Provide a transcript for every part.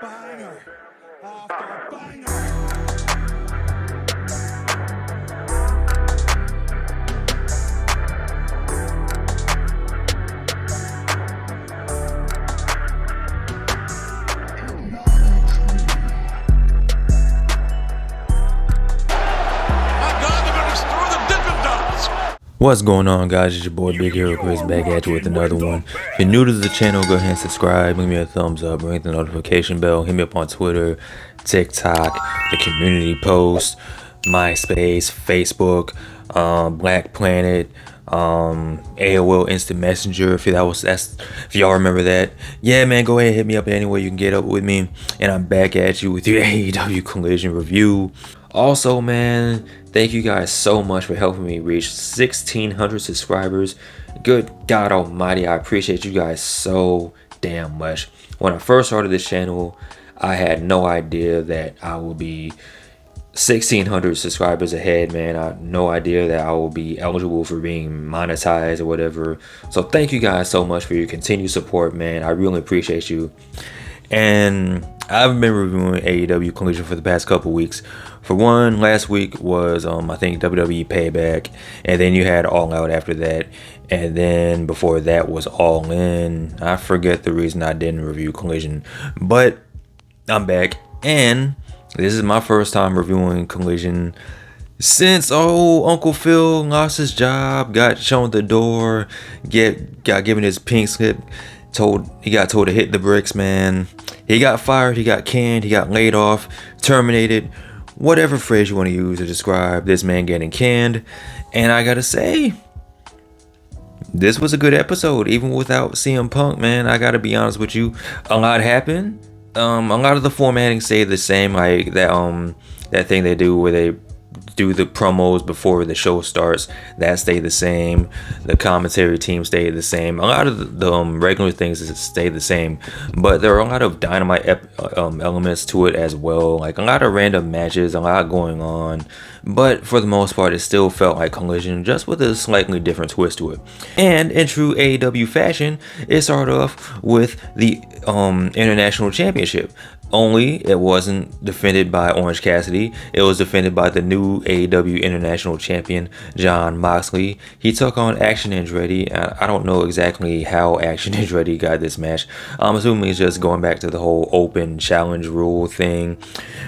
Banger after banger. What's going on, guys? It's your boy Big Hero Chris back at you with another one. If you're new to the channel, go ahead and subscribe, give me a thumbs up, ring the notification bell, hit me up on Twitter, TikTok, the community post, MySpace, Facebook, Black Planet, AOL Instant Messenger, if y'all remember that. Yeah, man, go ahead and hit me up anywhere you can get up with me. And I'm back at you with your AEW Collision review. Also, man, thank you guys so much for helping me reach 1,600 subscribers. Good God Almighty, I appreciate you guys so damn much. When I first started this channel, I had no idea that I would be 1,600 subscribers ahead, man. I had no idea that I will be eligible for being monetized or whatever. So thank you guys so much for your continued support, man. I really appreciate you. And I've been reviewing AEW Collision for the past couple weeks. For one, last week was I think WWE Payback, and then you had All Out after that, and then before that was All In. I forget the reason I didn't review Collision, but I'm back, and this is my first time reviewing Collision since Uncle Phil lost his job, got shown the door, got given his pink slip. He got told to hit the bricks, man. He got fired, he got canned, he got laid off, terminated, whatever phrase you want to use to describe this man getting canned. And I gotta say, this was a good episode, even without CM Punk, man. I gotta be honest with you. A lot happened. A lot of the formatting stayed the same, like that thing they do where they do the promos before the show starts, that stayed the same. The commentary team stayed the same. A lot of the regular things stayed the same, but there are a lot of dynamite elements to it as well, like a lot of random matches, a lot going on, but for the most part it still felt like Collision, just with a slightly different twist to it. And in true AEW fashion, it started off with the International Championship. Only it wasn't defended by Orange Cassidy. It was defended by the new AEW International Champion, Jon Moxley. He took on Action Andretti. I don't know exactly how Action Andretti got this match. I'm assuming he's just going back to the whole open challenge rule thing.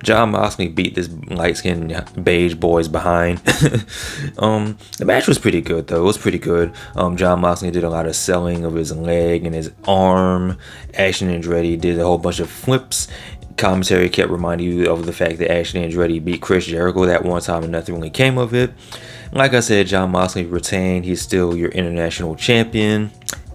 Jon Moxley beat this light-skinned beige boy's behind. The match was pretty good, though. It was pretty good. Jon Moxley did a lot of selling of his leg and his arm. Action Andretti did a whole bunch of flips. Commentary kept reminding you of the fact that Action Andretti beat Chris Jericho that one time and nothing really came of it. Like I said, Jon Moxley retained. He's still your international champion.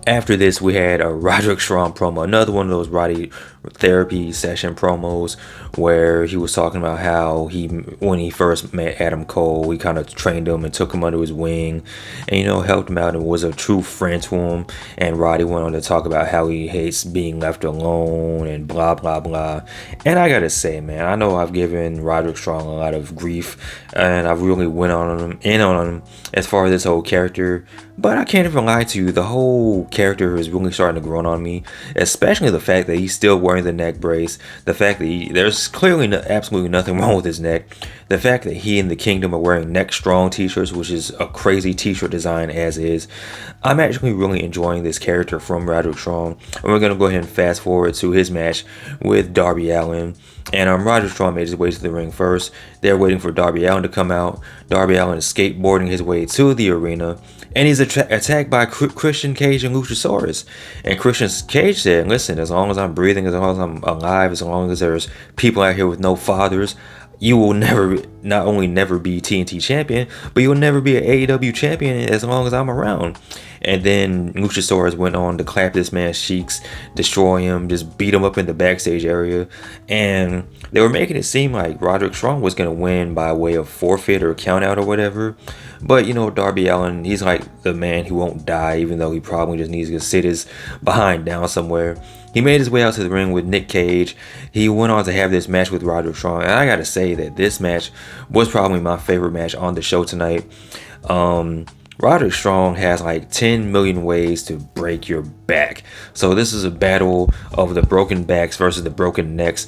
After this, we had a Roderick Strong promo, another one of those Roddy therapy session promos where he was talking about how when he first met Adam Cole, he kind of trained him and took him under his wing and, helped him out and was a true friend to him. And Roddy went on to talk about how he hates being left alone and blah, blah, blah. And I gotta say, man, I know I've given Roderick Strong a lot of grief and I've really went on him as far as this whole character, but I can't even lie to you, the whole character is really starting to grow on me, especially the fact that he's still wearing the neck brace, the fact that there's clearly absolutely nothing wrong with his neck, the fact that he and the Kingdom are wearing neck strong t-shirts, which is a crazy t-shirt design as is. I'm actually really enjoying this character from Roderick Strong, and we're going to go ahead and fast forward to his match with Darby Allin. And Roderick Strong made his way to the ring first. They're waiting for Darby Allin to come out. Darby Allin is skateboarding his way to the arena, and he's attacked by Christian Cage and Luchasaurus. And Christian Cage said, listen, as long as I'm breathing, as long as I'm alive, as long as there's people out here with no fathers, you will not only never be TNT champion, but you'll never be an AEW champion as long as I'm around. And then Luchasaurus went on to clap this man's cheeks, destroy him, just beat him up in the backstage area. And they were making it seem like Roderick Strong was going to win by way of forfeit or count out or whatever. But, Darby Allin, he's like the man who won't die, even though he probably just needs to sit his behind down somewhere. He made his way out to the ring with Nick Cage. He went on to have this match with Roderick Strong. And I got to say that this match was probably my favorite match on the show tonight. Roderick Strong has like 10 million ways to break your back. So this is a battle of the broken backs versus the broken necks.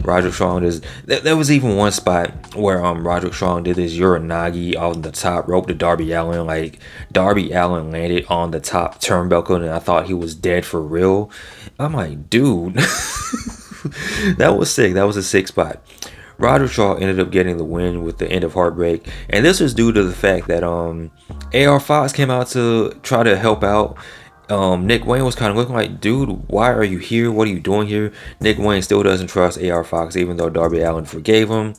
Roderick Strong is. There was even one spot where Roderick Strong did this Uranagi on the top rope to Darby Allin. Like Darby Allin landed on the top turnbuckle, and I thought he was dead for real. I'm like, dude, that was sick. That was a sick spot. Roderick Strong ended up getting the win with the end of Heartbreak, and this was due to the fact that AR Fox came out to try to help out. Nick Wayne was kind of looking like, dude, why are you here? What are you doing here? Nick Wayne still doesn't trust AR Fox, even though Darby Allin forgave him,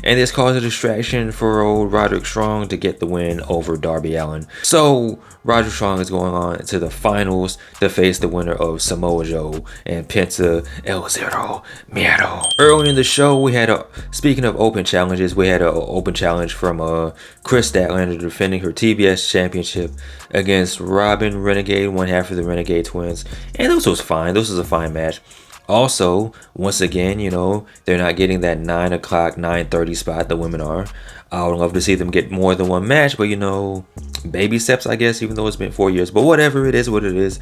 and this caused a distraction for old Roderick Strong to get the win over Darby Allin. So Roderick Strong is going on to the finals to face the winner of Samoa Joe and Penta El Zero Miedo. Early in the show, we had speaking of open challenges, we had an open challenge from Chris Statlander defending her TBS championship against Robin Renegade, one half of the Renegade Twins, and this was fine. This was a fine match. Also, once again, you know, they're not getting that 9 o'clock, 9:30 spot the women are. I would love to see them get more than one match, but you know, baby steps, I guess, even though it's been 4 years. But whatever, it is what it is.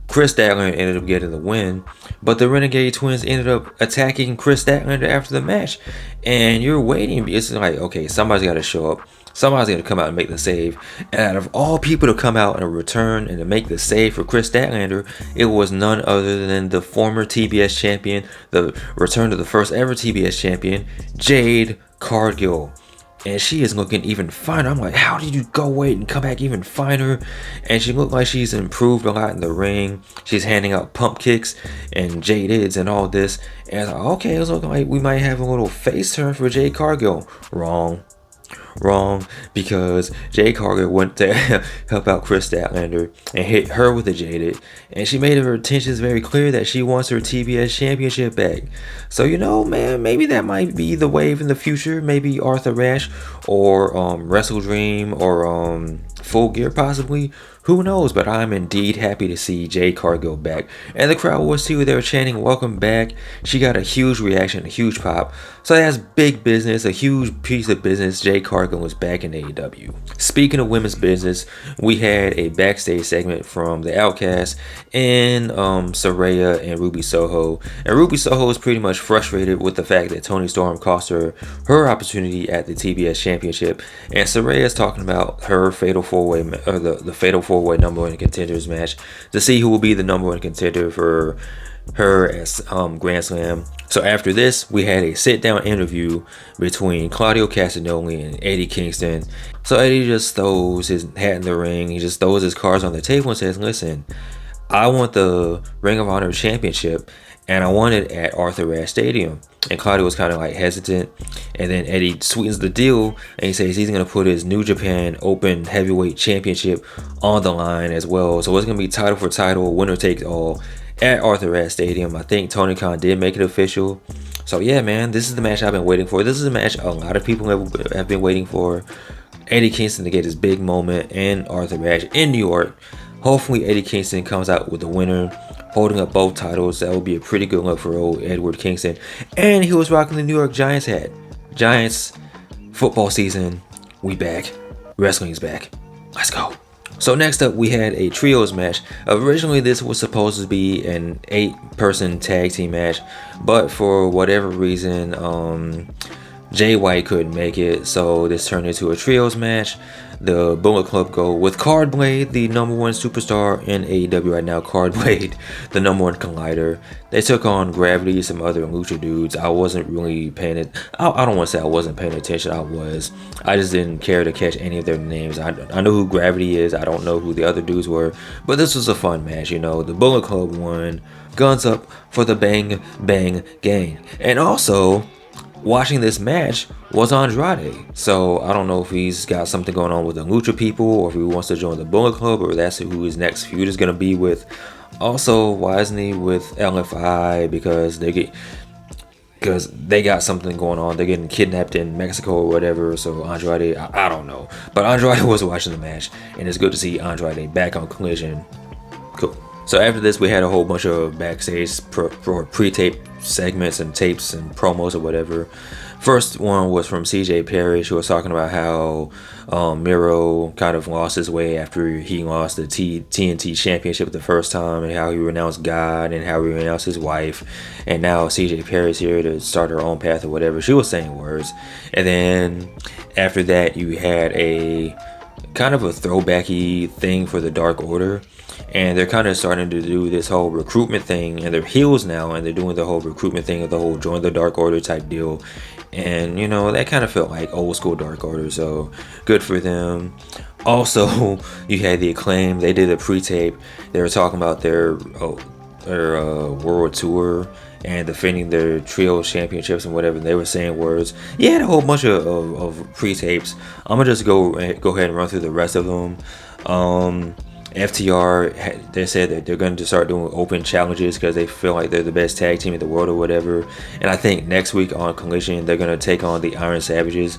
Chris Statlander ended up getting the win, but the Renegade Twins ended up attacking Chris Statlander after the match. And you're waiting. It's like, okay, somebody's got to show up. Somebody's going to come out and make the save. And out of all people to come out and return and to make the save for Chris Statlander, it was none other than the former TBS champion, the return to the first ever TBS champion, Jade Cargill. And she is looking even finer. I'm like, how did you go away and come back even finer? And she looked like she's improved a lot in the ring. She's handing out pump kicks and Jadids and all this. And I was like, okay, it was looking like we might have a little face turn for Jade Cargill. Wrong, because Jade Cargill went to help out Chris Statlander and hit her with a Jaded, and she made her intentions very clear that she wants her TBS championship back. So you know, man, maybe that might be the wave in the future. Maybe Arthur Ashe or Wrestle Dream or Full Gear possibly. Who knows? But I'm indeed happy to see Jade Cargill back. And the crowd was too. They were chanting, welcome back. She got a huge reaction, a huge pop. So that's big business, a huge piece of business. Jade Cargill was back in AEW. Speaking of women's business, we had a backstage segment from the Outcast and Saraya and Ruby Soho. And Ruby Soho is pretty much frustrated with the fact that Toni Storm cost her opportunity at the TBS Championship. And Saraya is talking about her fatal four-way, or the fatal four-way number one contenders match to see who will be the number one contender for her as Grand Slam. So after this, we had a sit-down interview between Claudio Castagnoli and Eddie Kingston. So Eddie just throws his hat in the ring. He just throws his cards on the table and says, listen, I want the Ring of Honor Championship, and I want it at Arthur Ashe Stadium. And Claudio was kind of like hesitant, and then Eddie sweetens the deal, and he says he's going to put his New Japan Open Heavyweight Championship on the line as well. So it's going to be title for title, winner takes all at Arthur Ashe Stadium. I think Tony Khan did make it official. So yeah, man, this is the match I've been waiting for. This is a match a lot of people have been waiting for. Eddie Kingston to get his big moment and Arthur Ashe in New York. Hopefully Eddie Kingston comes out with the winner, holding up both titles. That would be a pretty good look for old Edward Kingston. And he was rocking the New York Giants hat. Giants, football season, we back. Wrestling's back. Let's go. So next up, we had a trios match. Originally, this was supposed to be an 8-person tag team match, but for whatever reason, Jay White couldn't make it, so this turned into a trios match. The Bullet Club go with Card Blade, the number one superstar in AEW right now. Card Blade, the number one collider. They took on Gravity, some other lucha dudes. I wasn't really paying it. I don't want to say I wasn't paying attention. I was. I just didn't care to catch any of their names. I know who Gravity is. I don't know who the other dudes were. But this was a fun match, you know. The Bullet Club won. Guns up for the Bang Bang Gang. And also, watching this match was Andrade. So I don't know if he's got something going on with the Lucha people, or if he wants to join the Bullet Club, or that's who his next feud is going to be with. Also, why isn't he with LFI? Because they got something going on. They're getting kidnapped in Mexico or whatever. So Andrade, I don't know. But Andrade was watching the match, and it's good to see Andrade back on Collision. Cool. So after this, we had a whole bunch of backstage pre-tape segments and tapes and promos or whatever. First one was from CJ Perry. She was talking about how Miro kind of lost his way after he lost the TNT Championship the first time, and how he renounced God and how he renounced his wife. And now CJ Perry's here to start her own path or whatever. She was saying words. And then after that, you had a kind of a throwbacky thing for the Dark Order. And they're kind of starting to do this whole recruitment thing, and they're heels now, and they're doing the whole recruitment thing of the whole join the Dark Order type deal. And you know, that kind of felt like old school Dark Order, so good for them. Also, you had the Acclaim. They did a pre-tape. They were talking about their world tour and defending their trio championships and whatever. They were saying words. You had a whole bunch of pre-tapes. I'm gonna just go ahead and run through the rest of them. FTR, they said that they're going to start doing open challenges because they feel like they're the best tag team in the world or whatever. And I think next week on Collision, they're going to take on the Iron Savages.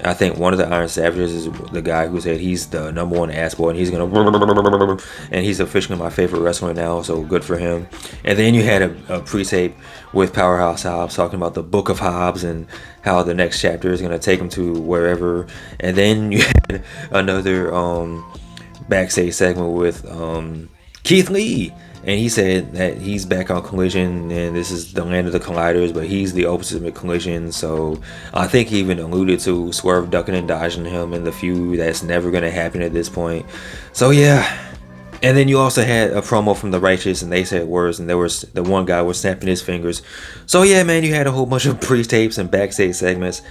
I think one of the Iron Savages is the guy who said he's the number one ass boy, and he's going to, and he's officially my favorite wrestler now, so good for him. And then you had a pre-tape with Powerhouse Hobbs talking about the Book of Hobbs and how the next chapter is going to take him to wherever. And then you had another backstage segment with Keith Lee, and he said that he's back on Collision and this is the land of the colliders, but he's the ultimate Collision. So I think he even alluded to Swerve ducking and dodging him in the feud. That's never going to happen at this point. So yeah. And then you also had a promo from the Righteous, and they said words, and there was the one guy was snapping his fingers. So yeah, man, you had a whole bunch of pre-tapes and backstage segments.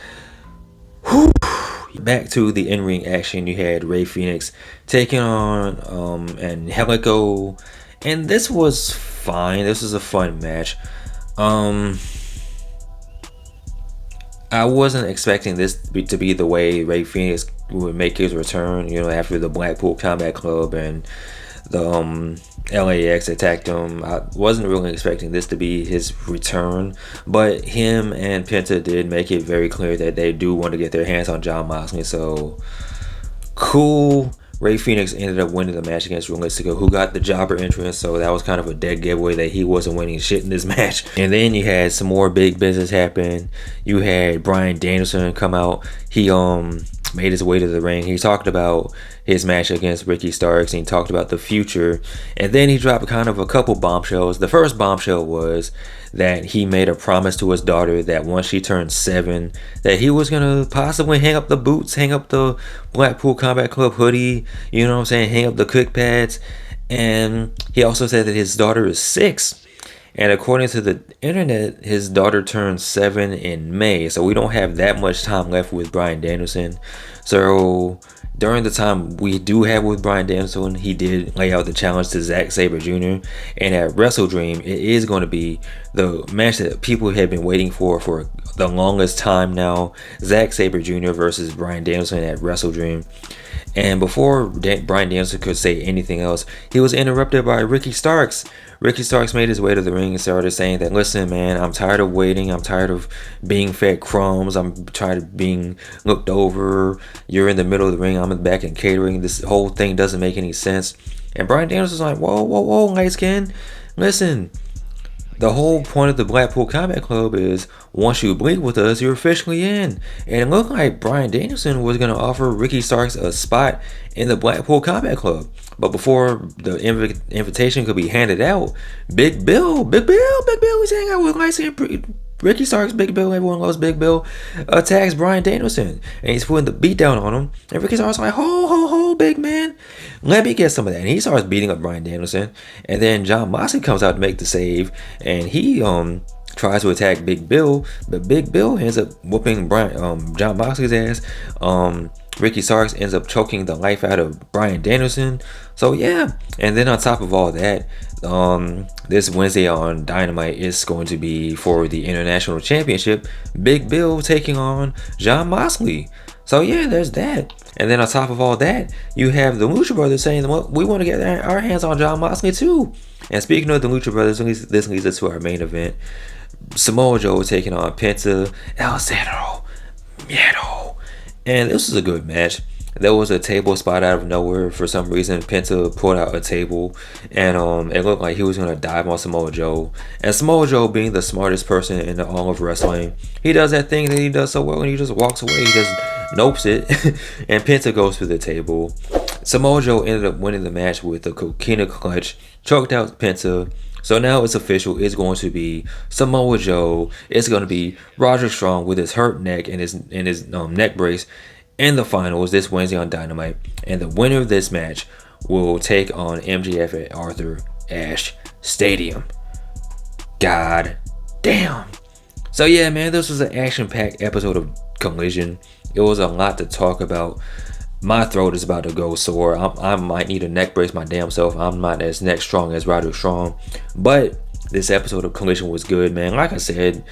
Whew. Back to the in-ring action, you had Rey Fenix taking on Angelico, and this was fine. This was a fun match. I wasn't expecting this to be the way Rey Fenix would make his return, you know, after the Blackpool Combat Club and the LAX attacked him. I wasn't really expecting this to be his return, but him and Penta did make it very clear that they do want to get their hands on Jon Moxley, so cool. Rey Fenix ended up winning the match against Realistico, who got the jobber entrance, so that was kind of a dead giveaway that he wasn't winning shit in this match. And then you had some more big business happen. You had Bryan Danielson come out. He made his way to the ring. He talked about his match against Ricky Starks, and he talked about the future. And then he dropped kind of a couple bombshells. The first bombshell was that he made a promise to his daughter that once she turned 7, that he was going to possibly hang up the boots, hang up the Blackpool Combat Club hoodie, you know what I'm saying, hang up the kick pads. And he also said that his daughter is 6. And according to the internet, his daughter turned 7 in May. So we don't have that much time left with Bryan Danielson. So during the time we do have with Bryan Danielson, he did lay out the challenge to Zack Sabre Jr. And at WrestleDream, it is going to be the match that people have been waiting for the longest time now. Zack Sabre Jr. versus Bryan Danielson at WrestleDream. And before Bryan Danielson could say anything else, he was interrupted by Ricky Starks. Ricky Starks made his way to the ring and started saying that, listen, man, I'm tired of waiting. I'm tired of being fed crumbs. I'm tired of being looked over. You're in the middle of the ring. I'm in the back and catering. This whole thing doesn't make any sense. And Bryan Danielson's like, whoa, light skin. Listen, the whole point of the Blackpool Combat Club is once you blink with us, you're officially in. And it looked like Bryan Danielson was going to offer Ricky Starks a spot in the Blackpool Combat Club. But before the invitation could be handed out, Big Bill, he's hanging out with Ricky Starks, Big Bill, everyone loves Big Bill, attacks Bryan Danielson. And he's putting the beat down on him. And Ricky Starks like, ho, big man. Let me get some of that. And he starts beating up Bryan Danielson. And then Jon Moxley comes out to make the save. And he tries to attack Big Bill. But Big Bill ends up whooping Jon Moxley's ass. Ricky Starks ends up choking the life out of Bryan Danielson. So yeah. And then on top of all that, this Wednesday on Dynamite is going to be for the International Championship. Big Bill taking on Jon Moxley. So yeah, there's that. And then on top of all that, you have the Lucha Brothers saying, well, we want to get our hands on Jon Moxley too. And speaking of the Lucha Brothers, this leads us to our main event. Samoa Joe taking on Penta El Zero Miedo. And this was a good match. there was a table spot out of nowhere. For some reason, Penta pulled out a table, and it looked like he was gonna dive on Samoa Joe. And Samoa Joe, being the smartest person in all of wrestling, he does that thing that he does so well, and he just walks away. He just nopes it, and Penta goes through the table. Samoa Joe ended up winning the match with a coquina clutch, choked out Penta. So now it's official. It's going to be Samoa Joe. It's going to be Roderick Strong with his hurt neck and his neck brace in the finals this Wednesday on Dynamite. And the winner of this match will take on MJF at Arthur Ashe Stadium. God damn. So yeah, man, this was an action-packed episode of Collision. It was a lot to talk about. My throat is about to go sore. I might need a neck brace my damn self. I'm not as neck strong as Roderick Strong. But this episode of Collision was good, man. Like I said,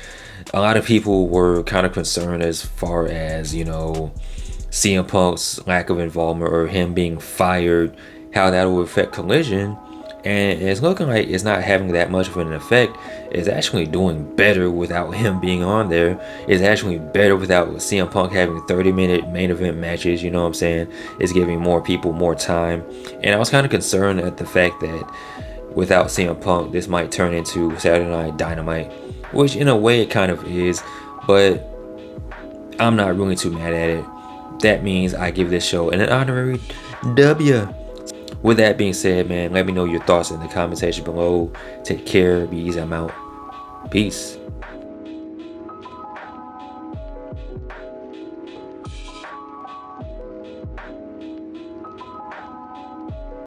a lot of people were kind of concerned as far as, CM Punk's lack of involvement or him being fired, how that will affect Collision. And it's looking like it's not having that much of an effect. It's actually doing better without him being on there. It's actually better without CM Punk having 30-minute main event matches. You know what I'm saying? It's giving more people more time. And I was kind of concerned at the fact that without CM Punk, this might turn into Saturday Night Dynamite, which in a way it kind of is. But I'm not really too mad at it. That means I give this show an honorary W. With that being said, man, let me know your thoughts in the comment section below. Take care. Be easy. I'm out. Peace.